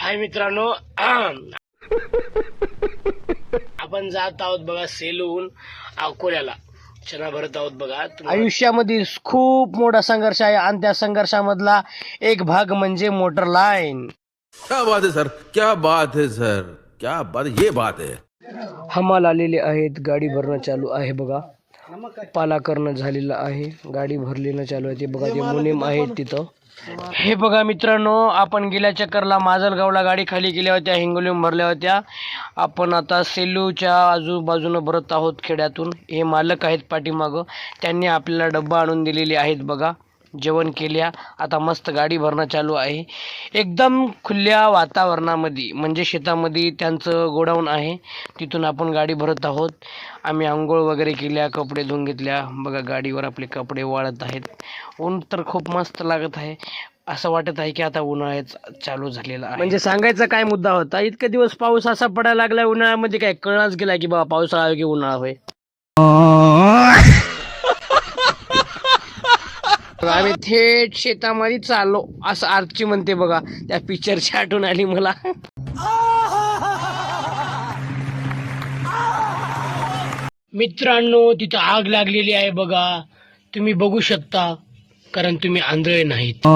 हाय मित्रांनो, आपण जात आहोत बघा सेलूहून अकोल्याला. चना भरत आहोत बघा. आयुष्यामध्ये खूप मोठा संघर्ष आहे आणि त्या संघर्षामधला एक भाग म्हणजे मोटर लाईन. क्या बात है सर, क्या बात है सर, क्या बात, ये बात है. हमाल आलेले आहेत, गाडी भरणं चालू आहे बघा. पाला करणं झालेलं आहे, गाडी भरलेलं चालू आहे. ते बघा ते मुनीम आहेत तिथं. हे बघा मित्रांनो, आपण गेल्या चक्करला माजलगावला गाडी खाली केल्या होत्या, हिंगोलीहून भरल्या होत्या. आपण आता सेलूच्या आजूबाजूनं भरत आहोत खेड्यातून. हे मालक आहेत पाठीमागं, त्यांनी आपल्याला डब्बा आणून दिलेले आहेत बघा. जेवण केल्या, आता मस्त गाडी भरणं चालू आहे एकदम खुल्या वातावरणामध्ये. म्हणजे शेतामध्ये त्यांचं गोडाऊन आहे, तिथून आपण गाडी भरत आहोत. आम्ही आंघोळ वगैरे केल्या, कपडे धुवून घेतल्या. बघा गाडीवर आपले कपडे वाळत आहेत. ऊन तर खूप मस्त लागत आहे. असं वाटत आहे की आता उन्हाळ्यात चालू झालेला आहे. म्हणजे सांगायचा काय मुद्दा होता, इतके दिवस पाऊस असा पडायला लागला उन्हाळ्यामध्ये, काय कळणाच गेला की बाबा पावसाळा की उन्हाळा होय. आम्ही थेट शेतामध्ये चाललो असं आरची म्हणते बघा. त्या पिक्चरची आठवण आली मला. मित्रांनो, तिथं आग लागलेली आहे बघा, तुम्ही बघू शकता, कारण तुम्ही आंधळे नाहीत.